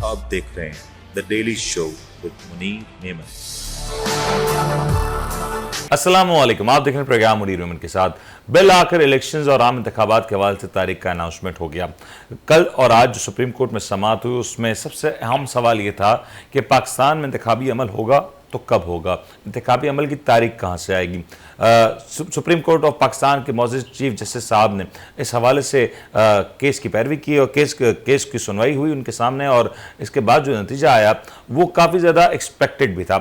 आप देख रहे हैं the daily show with Munir Memon. अस्सलामुअलैकुम, आप देख रहे हैं प्रोग्राम मुनीर मेमन के साथ। बिल आकर इलेक्शंस और आम इंतखाबात के हवाले से तारीख का अनाउंसमेंट हो गया। कल और आज जो सुप्रीम कोर्ट में समाअत हुई उसमें सबसे अहम सवाल ये था कि पाकिस्तान में इंतखाबी अमल होगा तो कब होगा, इंतखाबी अमल की तारीख कहाँ से आएगी। सुप्रीम कोर्ट ऑफ पाकिस्तान के मौजूद चीफ जस्टिस साहब ने इस हवाले से केस की पैरवी की और केस की सुनवाई हुई उनके सामने, और इसके बाद जो नतीजा आया वो काफ़ी ज़्यादा एक्सपेक्टेड भी था।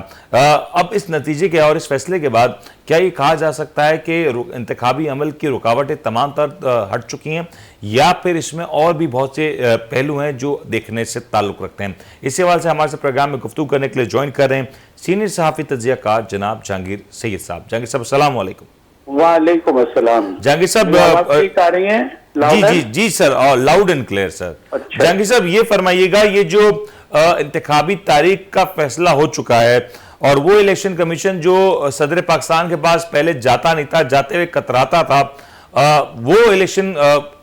अब इस नतीजे के और इस फैसले के बाद क्या ये कहा जा सकता है कि इंतखाबी अमल की रुकावटें तमाम तर हट चुकी हैं, या फिर इसमें और भी बहुत से पहलू हैं जो देखने से ताल्लुक़ रखते हैं। इस हवाले से हमारे प्रोग्राम में गुफ्तगू करने के लिए ज्वाइन कर रहे हैं सीनियर सहाफ़ी तज्ज़ियाकार जनाब जहांगीर सैयद साहब। जहांगीर साहब अस्सलाम वालेकुम। वालेकुम अस्सलाम। जहांगीर साहब आ रही हैं? जी सर, और लाउड एंड क्लियर सर। अच्छा। जहांगीर साहब ये फरमाइएगा, ये जो इंतखाबी तारीख का फैसला हो चुका है और वो इलेक्शन कमीशन जो सदर पाकिस्तान के पास पहले जाता नहीं था, जाते हुए कतराता था, वो इलेक्शन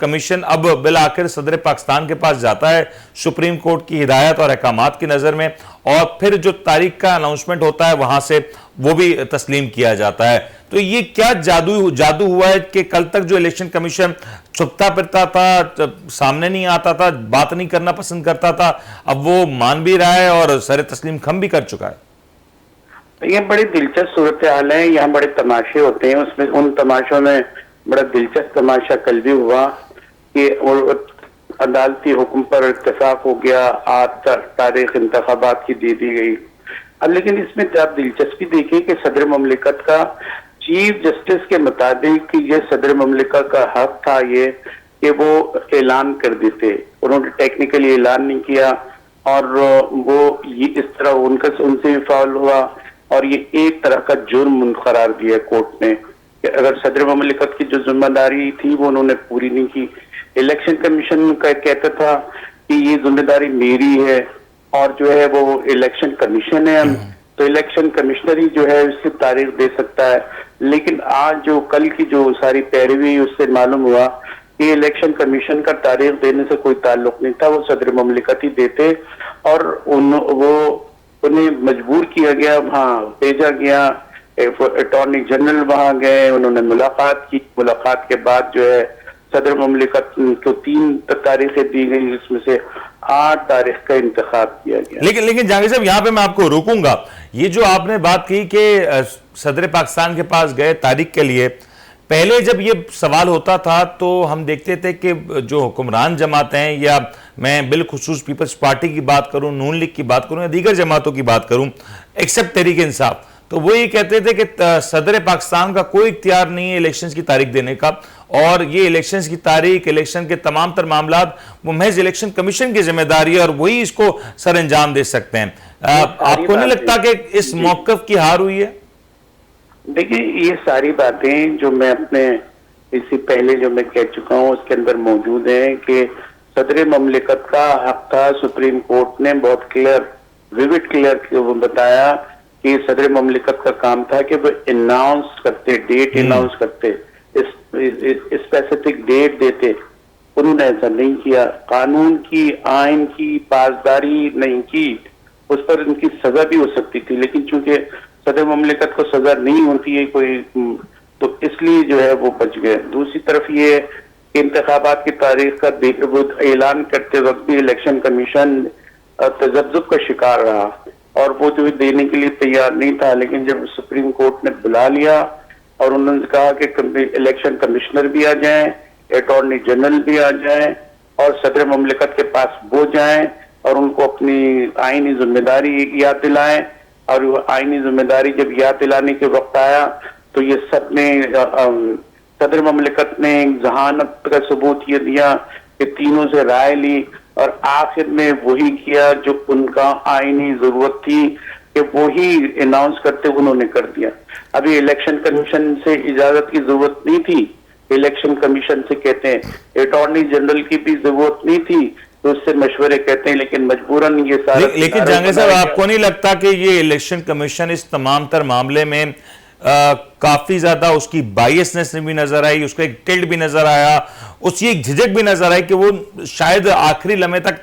कमीशन अब बिल आखिर सदर पाकिस्तान के पास जाता है सुप्रीम कोर्ट की हिदायत और अहकामात की नज़र में, और फिर जो तारीख का अनाउंसमेंट होता है वहां से वो भी तस्लीम किया जाता है। तो ये क्या जादू हुआ है कि कल तक जो इलेक्शन कमीशन छुपता फिरता था, सामने नहीं आता था, बात नहीं करना पसंद करता था, अब वो मान भी रहा है और सर तस्लीम खम भी कर चुका है। ये बड़ी दिलचस्प सूरत हाल है। यहाँ बड़े तमाशे होते हैं, उसमें उन तमाशों में बड़ा दिलचस्प तमाशा कल भी हुआ कि अदालती हुक्म पर इत्तेफाक हो गया, आज तारीख इंतखाबात की दे दी गई। अब लेकिन इसमें आप दिलचस्पी देखिए कि सदर ममलिकत का चीफ जस्टिस के मुताबिक कि ये सदर ममलिकत का हक था ये कि वो ऐलान कर देते, उन्होंने टेक्निकली ऐलान नहीं किया और वो ये इस तरह उनसे भी फाउल हुआ और ये एक तरह का जुर्म करार दिया कोर्ट ने कि अगर सदर ममलिकत की जो जिम्मेदारी थी वो उन्होंने पूरी नहीं की। इलेक्शन कमीशन का कहता था कि ये जिम्मेदारी मेरी है और जो है वो इलेक्शन कमीशन है, तो इलेक्शन कमिश्नर ही जो है इसकी तारीख दे सकता है। लेकिन आज जो कल की जो सारी पैरवी उससे मालूम हुआ कि इलेक्शन कमीशन का तारीख देने से कोई ताल्लुक नहीं था, वो सदर ममलिकत ही देते और उन्हें मजबूर किया गया, वहाँ भेजा गया। अटॉर्नी जनरल वहां गए, उन्होंने मुलाकात की, मुलाकात के बाद जो है सदर ममलिकत को 3 तारीखें दी गई, जिसमें से 8 तारीख का इंतखाब किया गया। लेकिन जहांगीर साहब यहाँ पे मैं आपको रोकूंगा। ये जो आपने बात की कि सदर पाकिस्तान के पास गए तारीख के लिए, पहले जब ये सवाल होता था तो हम देखते थे कि जो हुक्मरान जमातें हैं, या मैं बिलखुसूस पीपल्स पार्टी की बात करूं, नून लीग की बात करूं या दीगर जमातों की बात करूं, एक्सेप्ट तहरीक इंसाफ, तो वो ये कहते थे कि सदर पाकिस्तान का कोई इख्तियार नहीं है इलेक्शंस की तारीख देने का, और ये इलेक्शंस की तारीख, इलेक्शन के तमाम तर मामलात वो महज इलेक्शन कमीशन की जिम्मेदारी है और वही इसको सर अंजाम दे सकते हैं। आपको नहीं लगता कि इस मौक़िफ़ की हार हुई है? देखिए, ये सारी बातें जो मैं अपने इससे पहले जो मैं कह चुका हूँ उसके अंदर मौजूद है कि सदर ममलिकत का हक था। सुप्रीम कोर्ट ने बहुत विविड क्लियर बताया कि सदर ममलिकत का काम था कि वो अनाउंस करते, डेट अनाउंस करते, स्पेसिफिक डेट देते। उन्होंने ऐसा नहीं किया, कानून की आइन की पासदारी नहीं की, उस पर उनकी सजा भी हो सकती थी, लेकिन चूंकि सदर ममलिकत को सजा नहीं होती है कोई, तो इसलिए जो है वो बच गए। दूसरी तरफ ये इंतखाबात की तारीख का ऐलान करते वक्त भी इलेक्शन कमीशन तजब्जुब का शिकार रहा और वो जो देने के लिए तैयार नहीं था, लेकिन जब सुप्रीम कोर्ट ने बुला लिया और उन्होंने कहा कि इलेक्शन कमिश्नर भी आ जाएं, अटॉर्नी जनरल भी आ जाएं और सदर ममलिकत के पास वो जाएं और उनको अपनी आईनी जिम्मेदारी याद दिलाएं, और वो आईनी जिम्मेदारी जब याद दिलाने के वक्त आया तो ये सब ने सदर ममलिकत ने जहानत का सबूत ये दिया कि तीनों से राय ली और आखिर में वही किया जो उनका आईनी जरूरत थी कि वही अनाउंस करते उन्होंने कर दिया। अभी इलेक्शन कमीशन से इजाजत की जरूरत नहीं थी इलेक्शन कमीशन से कहते हैं। अटॉर्नी जनरल की भी जरूरत नहीं थी तो उससे मशवरे कहते हैं, लेकिन मजबूरन ये सारा लेकिन जहांगीर साहब, आपको नहीं लगता कि ये इलेक्शन कमीशन इस तमाम तर मामले में काफी ज्यादा उसकी बायसनेस भी नजर आई, उसका एक टिल्ट भी नजर आया, उसकी एक झिझक भी नजर आई कि वो शायद आखिरी लम्हे तक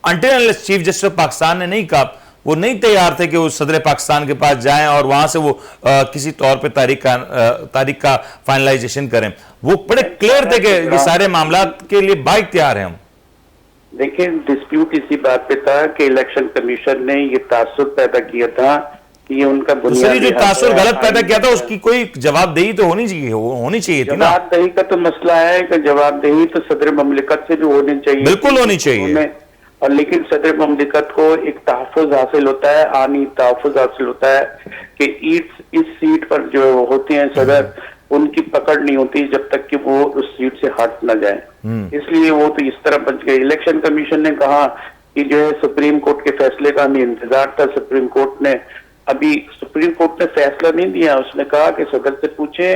until chief justice of Pakistan ने नहीं कहा, वो नहीं तैयार थे कि वो सदर पाकिस्तान के पास जाएं और वहां से वो किसी तौर पे तारीख का फाइनलाइजेशन करें। वो बड़े क्लियर थे कि ये सारे मामला के लिए बाइक तैयार हैं हम। देखिए, डिस्प्यूट इसी बात पे था कि इलेक्शन कमीशन ने ये तासुर पैदा किया था कि ये उनका बुनियादी जो तासुर गलत पैदा किया था उसकी कोई जवाबदेही तो होनी चाहिए थी ना। जवाबदेही का तो मसला है कि जवाबदेही तो सदर ममलिकत से भी होनी चाहिए, बिल्कुल होनी चाहिए। और लेकिन सदर ममलिकत को एक तहफ़्फ़ुज़ हासिल होता है, आनी तहफ़्फ़ुज़ हासिल होता है कि इस सीट पर जो होते हैं सदर, उनकी पकड़ नहीं होती जब तक कि वो उस सीट से हट ना जाए। इसलिए वो तो इस तरह बच गए। इलेक्शन कमीशन ने कहा कि जो है सुप्रीम कोर्ट के फैसले का हमें इंतजार था। सुप्रीम कोर्ट ने फैसला नहीं दिया। उसने कहा कि सदर से पूछे,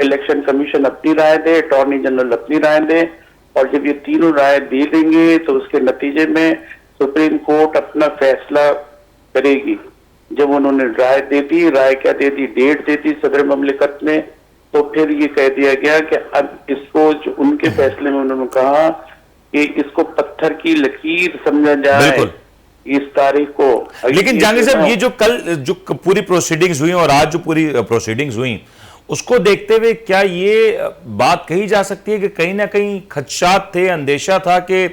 इलेक्शन कमीशन अपनी राय दे, अटॉर्नी जनरल अपनी राय दे, और जब ये तीनों राय दे देंगे तो उसके नतीजे में सुप्रीम कोर्ट अपना फैसला करेगी। जब उन्होंने राय दे दी, राय क्या दे दी, डेट दे दी सदर ममलिकत ने, तो फिर ये कह दिया गया कि अब इसको जो उनके फैसले में उन्होंने कहा कि इसको पत्थर की लकीर समझा जाए इस तारीख को। लेकिन जहांगीर साहब, ये जो कल जो पूरी प्रोसीडिंग्स हुई और आज जो पूरी प्रोसीडिंग्स हुई, उसको देखते हुए क्या ये बात कही जा सकती है कि कहीं ना कहीं खदशात थे, अंदेशा था कि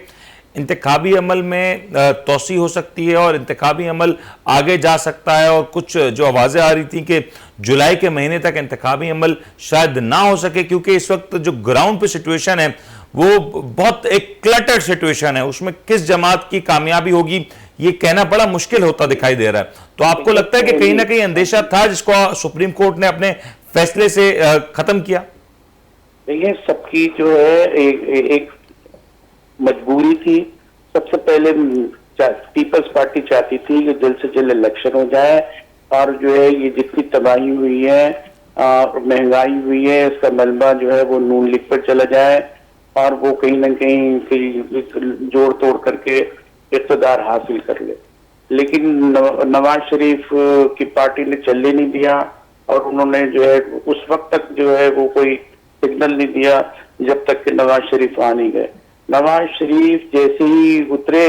इंतखाबी अमल में तोसी हो सकती है और इंतखाबी अमल आगे जा सकता है, और कुछ जो आवाज़ें आ रही थी कि जुलाई के महीने तक इंतखाबी अमल शायद ना हो सके, क्योंकि इस वक्त जो ग्राउंड पे सिचुएशन है वो बहुत एक क्लटर्ड सिचुएशन है, उसमें किस जमात की कामयाबी होगी ये कहना बड़ा मुश्किल होता दिखाई दे रहा है। तो आपको लगता है कि कहीं ना कहीं अंदेशा था जिसको सुप्रीम कोर्ट ने अपने फैसले से खत्म किया? देखिए, सबकी जो है एक मजबूरी थी। सबसे पहले पीपल्स पार्टी चाहती थी कि जल्द से जल्द इलेक्शन हो जाए, और जो है ये जितनी तबाही हुई है, महंगाई हुई है, इसका मलबा जो है वो नून लीग पर चला जाए और वो कहीं ना कहीं जोड़ तोड़ करके इक़्तिदार हासिल कर ले। लेकिन नवाज शरीफ की पार्टी ने चलने नहीं दिया, और उन्होंने जो है उस वक्त तक जो है वो कोई सिग्नल नहीं दिया जब तक कि नवाज शरीफ आ नहीं गए। नवाज शरीफ जैसे ही उतरे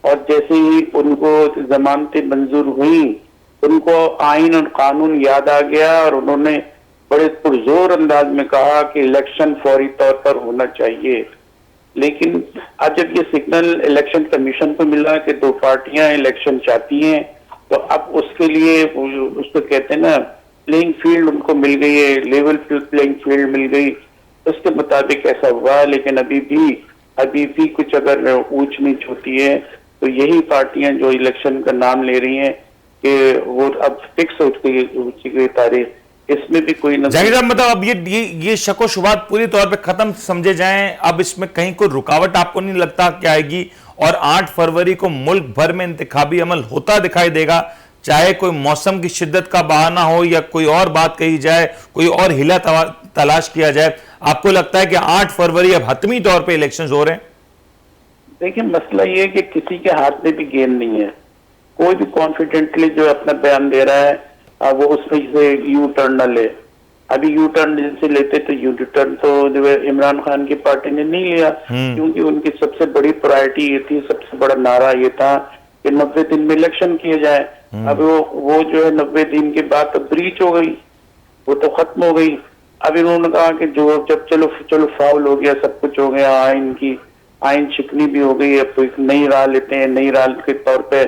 और जैसे ही उनको जमानतें मंजूर हुई, उनको आइन और कानून याद आ गया और उन्होंने बड़े पुरजोर अंदाज में कहा कि इलेक्शन फौरी तौर पर होना चाहिए। लेकिन आज जब ये सिग्नल इलेक्शन कमीशन को मिला कि दो पार्टियां इलेक्शन चाहती हैं, तो अब उसके लिए उसको कहते हैं ना, प्लेइंग फील्ड उनको मिल गई है, लेवल प्लेइंग फील्ड मिल गई, उसके मुताबिक ऐसा हुआ। लेकिन अभी भी कुछ अगर ऊंच नीच होती है तो यही पार्टियां जो इलेक्शन का नाम ले रही हैं कि वो अब फिक्स हो गई तारीख, इसमें भी कोई मतलब अब ये शक व शुबात पूरी तौर पे खत्म समझे जाएं, अब इसमें कहीं कोई रुकावट आपको नहीं लगता कि आएगी, और 8 फरवरी को मुल्क भर में इंतखाबी अमल होता दिखाई देगा, चाहे कोई मौसम की शिद्दत का बहाना हो या कोई और बात कही जाए, कोई और हिला तलाश किया जाए। आपको लगता है कि 8 फरवरी अब हतमी तौर पे इलेक्शंस हो रहे हैं? देखिए, मसला ये है कि किसी के हाथ में भी गेंद नहीं है। कोई भी कॉन्फिडेंटली जो अपना बयान दे रहा है वो उसमें से यू टर्न न ले। अभी यू टर्न जिनसे लेते तो यू टर्न तो जो है इमरान खान की पार्टी ने नहीं लिया, क्योंकि उनकी सबसे बड़ी प्रायोरिटी ये थी, सबसे बड़ा नारा ये था कि 90 दिन में इलेक्शन किए जाए। अब वो जो है 90 दिन के बाद तो ब्रीच हो गई, वो तो खत्म हो गई। अब इन्होंने कहा कि जो जब चलो फाउल हो गया, सब कुछ हो गया, आइन शिकनी भी हो गई, अब तो एक नई राह लेते हैं। नई राह के तौर पे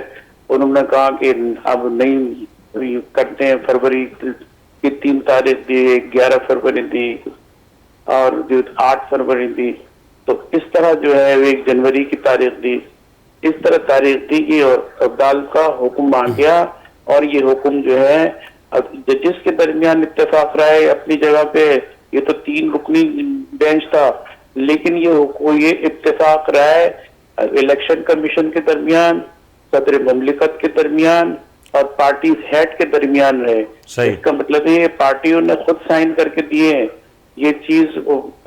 उन्होंने कहा कि अब नई करते हैं। फरवरी की 3 तारीख दी, 11 फरवरी दी और जो 8 फरवरी दी, तो इस तरह जो है 1 जनवरी की तारीख दी, इस तरह तारीख दी गई और अदालत का हुक्म आ गया। और ये हुक्म जो है जजेस के दरमियान इत्तेफाक राय अपनी जगह पे, ये तो 3 रुकनी बेंच था, लेकिन ये इत्तेफाक राय इलेक्शन कमीशन के दरमियान, सदर ममलिकत के दरमियान और पार्टी हेड के दरमियान रहे। इसका मतलब ये पार्टियों ने खुद साइन करके दिए हैं ये चीज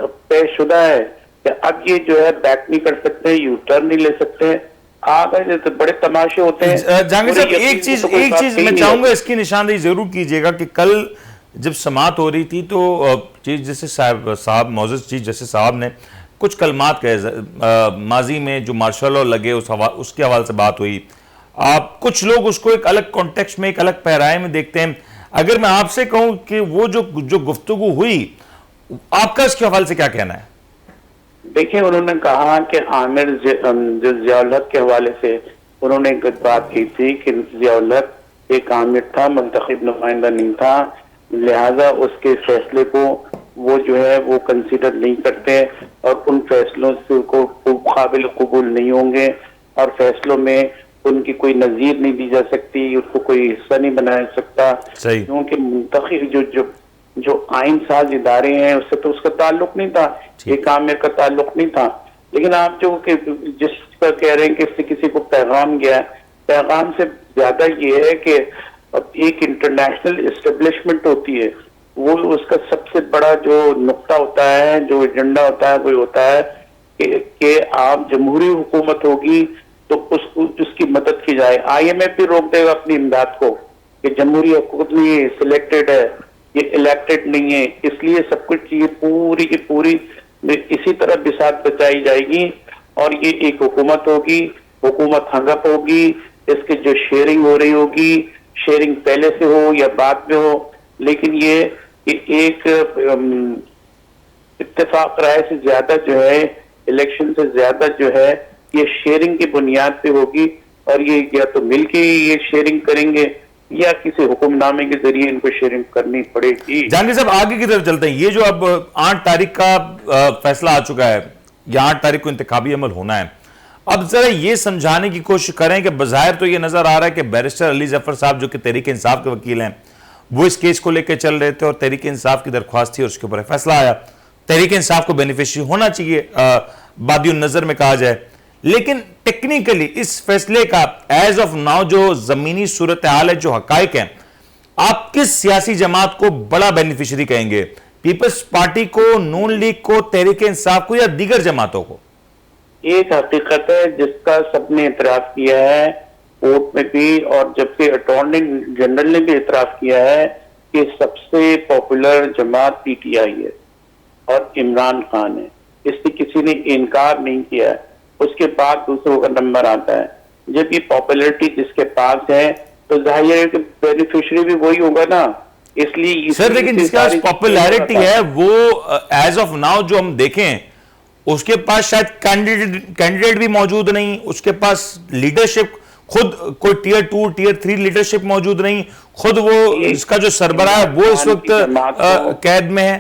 तयशुदा है कि अब ये जो है बैक नहीं कर सकते, यू टर्न नहीं ले सकते। आगे तो बड़े तमाशे होते हैं। जहांगीर साहब, पूरे एक यकीन चीज तो कोई बात मैं नहीं चाहूंगा है। इसकी निशानदेही जरूर कीजिएगा कि कल जब समात हो रही थी तो चीफ जस्टिस साहब मोअज़्ज़ज़ चीफ जस्टिस साहब ने कुछ कलमात कहे, माजी में जो मार्शल लॉ लगे उसके हवाले से बात हुई। आप कुछ लोग उसको एक अलग कॉन्टेक्स्ट में, एक अलग पैराए में देखते हैं। अगर मैं आपसे कहूं कि वो जो गुफ्तगू हुई, आपका इसके हवाले से क्या कहना है? देखिए, उन्होंने कहा कि आमिर जो ज़ियाउल हक के हवाले से उन्होंने एक बात की थी कि ज़ियाउल हक एक आमिर था, मुंतखब नुमाइंदा नहीं था, लिहाजा उसके फैसले को वो जो है वो कंसीडर नहीं करते और उन फैसलों से को काबिल कबूल नहीं होंगे और फैसलों में उनकी कोई नजीर नहीं दी जा सकती, उसको कोई हिस्सा नहीं बनाया सकता, क्योंकि मुंतखब जो आइन साज इदारे हैं उससे तो उसका ताल्लुक नहीं था, एक आमिर का ताल्लुक नहीं था। लेकिन आप जो कि जिस पर कह रहे हैं कि इससे किसी को पैगाम गया, पैगाम से ज्यादा ये है कि अब एक इंटरनेशनल एस्टेब्लिशमेंट होती है, वो उसका सबसे बड़ा जो नुक्ता होता है, जो एजेंडा होता है, वो होता है कि आप जमहूरी हुकूमत होगी तो उसकी मदद की जाए। IMF भी रोक देगा अपनी इमदाद को कि जमहूरी हुकूमत नहीं सिलेक्टेड है, ये इलेक्टेड नहीं है, इसलिए सब कुछ ये पूरी की पूरी इसी तरह बिसात बचाई जाएगी और ये एक हुकूमत होगी, हुकूमत हंगप होगी, इसकी जो शेयरिंग हो रही होगी, शेयरिंग पहले से हो या बाद में हो, लेकिन ये एक इत्तेफाक राय से ज्यादा जो है, इलेक्शन से ज्यादा जो है, ये शेयरिंग की बुनियाद पे होगी और ये या तो मिलके ये शेयरिंग करेंगे या किसी हुक्मनामे के जरिए इनको शेयरिंग करनी पड़ेगी। जहांगीर साहब, आगे की तरफ चलते हैं। ये जो अब 8 तारीख का फैसला आ चुका है, या 8 तारीख को इंतखाबी अमल होना है, अब जरा ये समझाने की कोशिश करें कि बज़ाहिर तो ये नजर आ रहा है कि बैरिस्टर अली जफर साहब जो कि तहरीक इंसाफ के वकील हैं, वो इस केस को लेकर चल रहे थे और तहरीक इंसाफ की दरख्वास्त थी और उसके ऊपर फैसला आया। तहरीक इंसाफ को बेनिफिशियरी होना चाहिए, बादियुन नजर में कहा जाए, लेकिन टेक्निकली इस फैसले का एज ऑफ नाउ जो जमीनी सूरत हाल है, जो हकाइक हैं, आप किस सियासी जमात को बड़ा बेनिफिशियरी कहेंगे? पीपल्स पार्टी को, नून लीग को, तहरीक इंसाफ को, या दीगर जमातों को? एक हकीकत है जिसका सबने इतराफ किया है कोर्ट में भी, और जबकि अटॉर्नी जनरल ने भी इतराफ किया है कि सबसे पॉपुलर जमात PTI है और इमरान खान है। इससे किसी ने इनकार नहीं किया है। उसके बाद दूसरों का नंबर आता है। जब ये पॉपुलैरिटी जिसके पास है तो जाहिर है कि बेनिफिशियरी भी वही होगा ना। इसलिए सर, लेकिन जिसके पास पॉपुलैरिटी है वो एज ऑफ नाउ जो हम देखें, उसके पास शायद कैंडिडेट भी मौजूद नहीं, उसके पास लीडरशिप खुद कोई टियर 2 टियर 3 लीडरशिप मौजूद नहीं, खुद वो इसका जो सरबराह है वो इस वक्त कैद में है,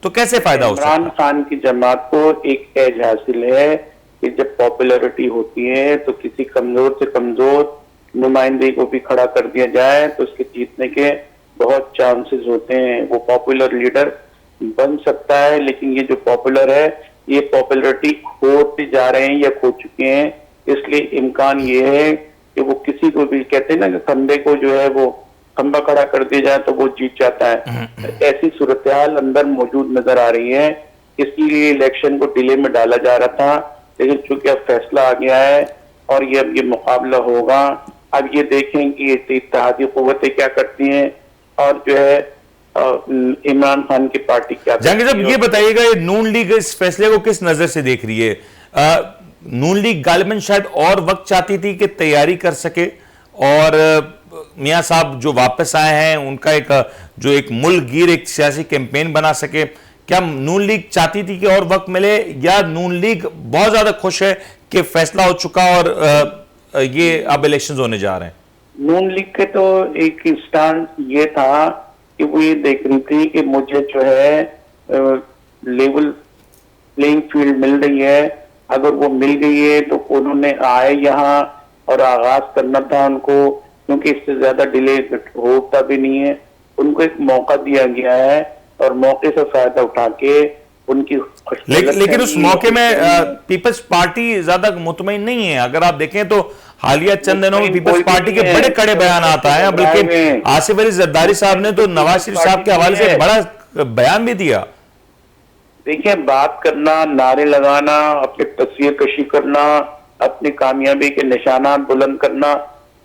तो कैसे फायदा हो सकता है? इमरान खान की जमात को एक एज हासिल है कि जब पॉपुलैरिटी होती है तो किसी कमजोर से कमजोर नुमाइंदे को भी खड़ा कर दिया जाए तो उसके जीतने के बहुत चांसेस होते हैं। वो पॉपुलर लीडर बन सकता है, लेकिन ये जो पॉपुलर है ये पॉपुलैरिटी खोते जा रहे हैं या खो चुके हैं। इसलिए इम्कान ये है कि वो किसी को भी, कहते हैं ना कि खंबे को जो है वो खंबा खड़ा कर दिया जाए तो वो जीत जाता है, ऐसी सूरत हाल अंदर मौजूद नजर आ रही है। इसलिए इलेक्शन को डिले में डाला जा रहा था, लेकिन चूंकि अब फैसला आ गया है और ये अब ये मुकाबला होगा। अब ये देखें कि इत्तेहादी कुव्वतें क्या करती हैं और जो है इमरान खान की पार्टी क्या। जहांगीर साहब, ये बताइएगा नून लीग इस फैसले को किस नजर से देख रही है? नून लीग गालिबन शायद और वक्त चाहती थी कि तैयारी कर सके और मियां साहब जो वापस आए हैं उनका एक मुल्क गिर एक सियासी कैंपेन बना सके। क्या नून लीग चाहती थी कि और वक्त मिले, या नून लीग बहुत ज्यादा खुश है कि फैसला हो चुका और ये अब इलेक्शंस होने जा रहे हैं? नून लीग के तो एक स्टैंड ये था कि वो ये देख रही थी कि मुझे जो है लेवल प्लेइंग फील्ड मिल रही है। अगर वो मिल गई है तो उन्होंने आए यहाँ और आगाज करना था उनको, क्योंकि इससे ज्यादा डिले होता भी नहीं है। उनको एक मौका दिया गया है और मौके से फायदा उठा के उनकी लेकिन उस मौके में पीपल्स पार्टी ज्यादा मुतमईन नहीं है। अगर आप देखें तो हालिया चंद दिनों में पीपल्स पार्टी के बड़े कड़े बयान आता है, बल्कि आसिफ अली जरदारी साहब ने तो नवाज शरीफ साहब के हवाले से बड़ा बयान भी दिया। देखिए, बात करना, नारे लगाना, अपनी तस्वीर कशी करना, अपनी कामयाबी के निशानात बुलंद करना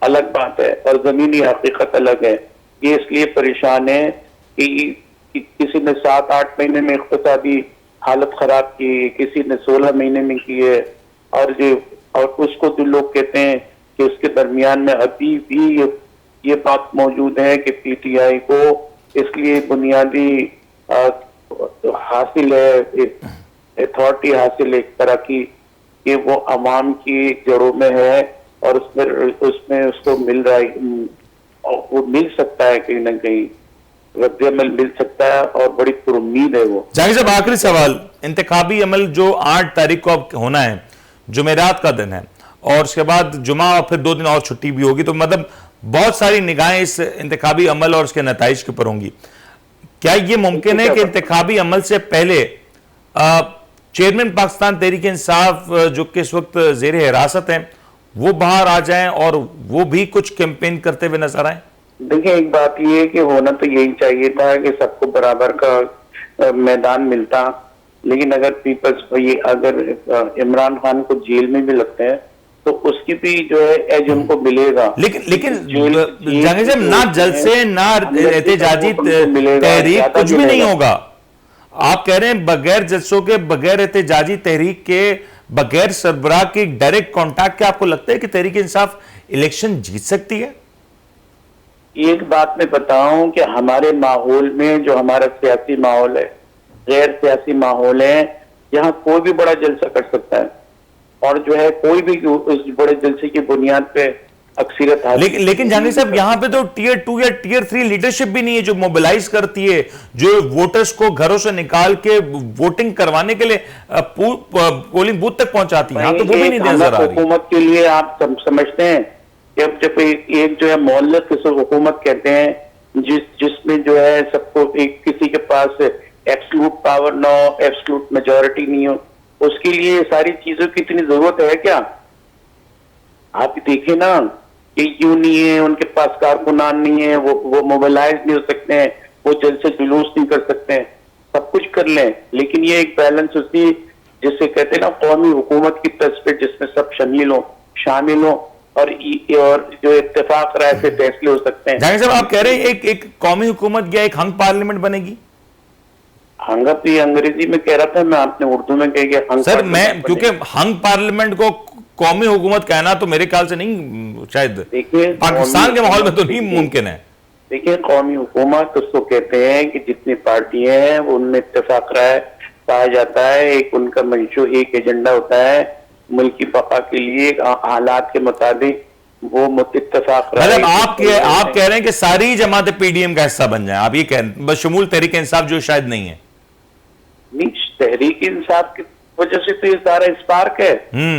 अलग बात है और जमीनी हकीकत अलग है। ये इसलिए परेशान है कि किसी ने 7-8 महीने में इक्तिसादी हालत खराब की, किसी ने 16 महीने में की है, और उसको जो लोग कहते हैं कि उसके दरमियान में अभी भी ये बात मौजूद है कि पीटीआई को इसलिए बुनियादी हासिल है, अथॉरिटी हासिल एक तरह की, कि वो अवाम की जड़ों में है और उसमें उसको मिल रहा है, और वो मिल सकता है कहीं ना कहीं, रद्द-ए-अमल मिल सकता है और बड़ी पुरुम्मीद है वो। जहांगीर साहब, आखिरी सवाल, इंतखाबी अमल जो 8 तारीख को अब होना है, जुमेरात का दिन है, और उसके बाद जुमा और फिर 2 दिन और छुट्टी भी होगी, तो मतलब बहुत सारी निगाहें इस इंतखाबी अमल और उसके नताइज के ऊपर होंगी। क्या ये मुमकिन है कि इंतखाबी अमल से पहले चेयरमैन पाकिस्तान तहरीक इंसाफ जो कि इस वक्त जेर हिरासत हैं, वो बाहर आ जाएं और वो भी कुछ कैंपेन करते हुए नजर आए? देखिए, एक बात ये है कि होना तो यही चाहिए था कि सबको बराबर का मैदान मिलता, लेकिन अगर अगर इमरान खान को जेल में भी लगते हैं तो उसकी भी जो है एज उनको मिलेगा। लेकिन जहांगीर साहब, ना जलसे ना एहतजाजी तहरीक कुछ भी नहीं होगा। आप कह रहे हैं बगैर जलसों के, बगैर एहतजाजी तहरीक के, बगैर सरबराह की डायरेक्ट कांटेक्ट के, आपको लगता है कि तहरीक इंसाफ इलेक्शन जीत सकती है? एक बात मैं बताऊं कि हमारे माहौल में, जो हमारा सियासी माहौल है, गैर सियासी माहौल है, यहाँ कोई भी बड़ा जलसा कर सकता है और जो है कोई भी उस बड़े जलसे की बुनियाद पे अक्सरियत हासिल। लेकिन जहांगीर साहब, यहाँ पे तो टियर 2 या टियर 3 लीडरशिप भी नहीं है जो मोबिलाइज करती है, जो वोटर्स को घरों से निकाल के वोटिंग करवाने के लिए पोलिंग बूथ तक पहुंचाती है। तो वो भी नहीं नजर आ रही। हुकूमत के लिए आप समझते हैं जब एक जो है मोहल्ला किसी हुकूमत कहते हैं, जिसमें जो है सबको, एक किसी के पास एब्सोल्यूट पावर ना हो, एब्सोल्यूट मेजॉरिटी नहीं हो, उसके लिए सारी चीजों की इतनी जरूरत है क्या? आप देखें ना कि यूं नहीं है, उनके पास कारकुनान नहीं है, वो मोबिलाइज नहीं हो सकते हैं, वो जल्द से जुलूस नहीं कर सकते हैं, सब कुछ कर लें, लेकिन ये एक बैलेंस होती है जिसे कहते हैं ना कौमी हुकूमत की तर्ज पे, जिसमें सब शामिल हो और जो इत्तेफाक राय से फैसले हो सकते हैं। जहांगीर साहब, आप कह रहे हैं एक कौमी हुकूमत या एक हंग पार्लियामेंट बनेगी? हंग भी अंग्रेजी में कह रहा था मैं, आपने उर्दू में कह गया हंग। सर, मैं क्योंकि हंग पार्लियामेंट को कौमी हुकूमत कहना तो मेरे ख्याल से नहीं, शायद पाकिस्तान के माहौल में तो नहीं मुमकिन है। देखिए, कौमी हुकूमत उसको कहते हैं कि जितनी पार्टियां हैं वो उनमें इत्तेफाक राय पाया जाता है, एक उनका मंशू, एक एजेंडा होता है मुल्क की बका के लिए, हालात के मुताबिक वो इत्तेफाक राय। मतलब आप कह रहे हैं कि सारी जमातें पीडीएम का हिस्सा बन जाएं, आप ये कह रहे हैं, बशमूल तहरीक इंसाफ जो शायद नहीं है? नहीं, तहरीक इंसाफ की वजह से तो ये सारा स्पार्क है,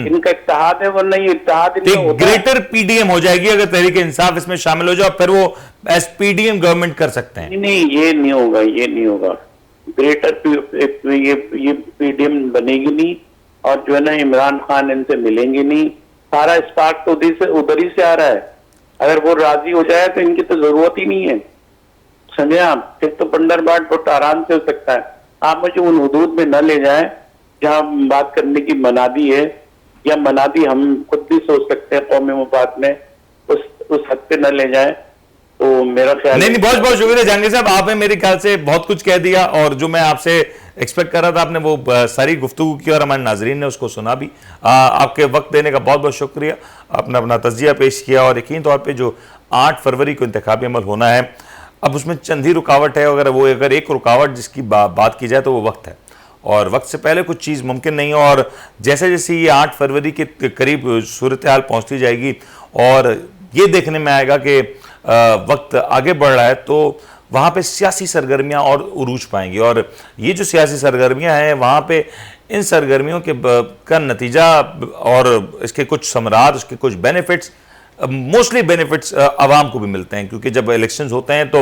इनका इत्तेहाद है, वरना ये इत्तेहाद ग्रेटर पीडीएम हो जाएगी अगर तहरीक इंसाफ इसमें शामिल हो जाए, फिर वो एस पीडीएम गवर्नमेंट कर सकते हैं। नहीं, ये नहीं होगा, ये नहीं होगा। ग्रेटर ये पीडीएम बनेगी नहीं, और जो है ना इमरान खान इनसे मिलेंगे नहीं, सारा स्पार्क तो उधर ही से आ रहा है। अगर वो राजी हो जाए तो इनकी तो जरूरत ही नहीं है, समझे आप? फिर तो बंदरबाट बहुत आराम से हो सकता है। आप मुझे उन हुदूद में न ले जाए जहां बात करने की मनादी है, या मनादी हम खुद भी सोच सकते हैं कौमी मफाद में, उस हद पे न ले जाए, तो मेरा ख्याल नहीं, बहुत बहुत शुक्रिया जहांगीर साहब, आपने मेरे ख्याल से बहुत कुछ कह दिया, और जो मैं आपसे एक्सपेक्ट कर रहा था आपने वो सारी गुफ्तगू की, और हमारे नाजरीन ने उसको सुना भी। आपके वक्त देने का बहुत बहुत शुक्रिया, आपने अपना तज्जिया पेश किया, और यकीन तौर पर जो 8 फरवरी को इंतखाबी अमल होना है, अब उसमें चंद ही रुकावट है, अगर एक रुकावट जिसकी बात की जाए तो वो वक्त है, और वक्त से पहले कुछ चीज़ मुमकिन नहीं है। और जैसे जैसे ये 8 फरवरी के करीब सूरत हाल पहुँचती जाएगी और ये देखने में आएगा कि वक्त आगे बढ़ रहा है, तो वहाँ पे सियासी सरगर्मियाँ और उरूज पाएंगी, और ये जो सियासी सरगर्मियाँ हैं वहाँ पे इन सरगर्मियों के का नतीजा और इसके कुछ समरात, उसके कुछ बेनिफिट्स, मोस्टली बेनिफिट्स आवाम को भी मिलते हैं, क्योंकि जब इलेक्शंस होते हैं तो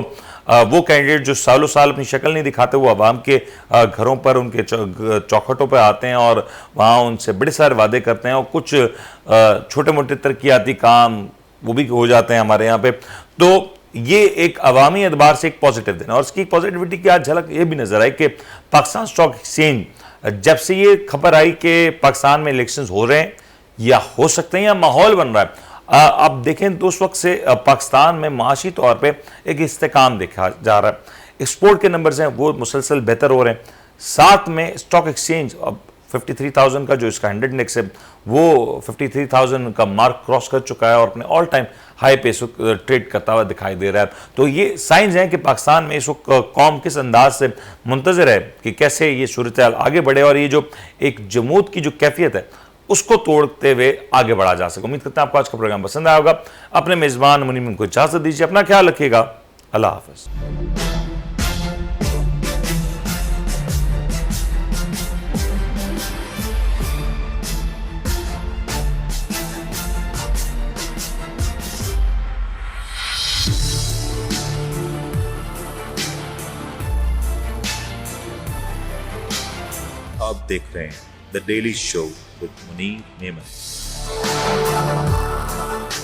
वो कैंडिडेट जो सालों साल अपनी शक्ल नहीं दिखाते, वो आवाम के घरों पर, उनके चौखटों पर आते हैं और वहाँ उनसे बड़े सारे वादे करते हैं, और कुछ छोटे मोटे तरक्याती काम वो भी हो जाते हैं हमारे यहाँ पे। तो ये एक अवामी एतबार से एक पॉजिटिव दिन है। और इसकी पॉजिटिविटी की आज झलक ये भी नजर आई कि पाकिस्तान स्टॉक एक्सचेंज जब से ये खबर आई कि पाकिस्तान में इलेक्शंस हो रहे हैं या हो सकते हैं या माहौल बन रहा है, आप देखें तो उस वक्त से पाकिस्तान में माशी तौर पे एक इस्तेकाम देखा जा रहा है। एक्सपोर्ट के नंबर्स हैं वो मुसलसल बेहतर हो रहे हैं। साथ में स्टॉक एक्सचेंज अब 53,000 का जो इसका 100 इंडेक्स है वो 53,000 का मार्क क्रॉस कर चुका है और अपने ऑल टाइम हाई पे ट्रेड करता हुआ दिखाई दे रहा है। तो ये साइंस हैं कि पाकिस्तान में इस वक्त कौम किस अंदाज से मुंतजर है कि कैसे ये सूरत आगे बढ़े और ये जो एक जमूत की जो कैफियत है उसको तोड़ते हुए आगे बढ़ा जा सके। उम्मीद करते हैं आपको आज का प्रोग्राम पसंद आया होगा। अपने मेजबान मुनीम को इजाजत दीजिए, अपना ख्याल रखिएगा। अल्लाह हाफिज। आप देख रहे हैं the daily show with Munir Memon.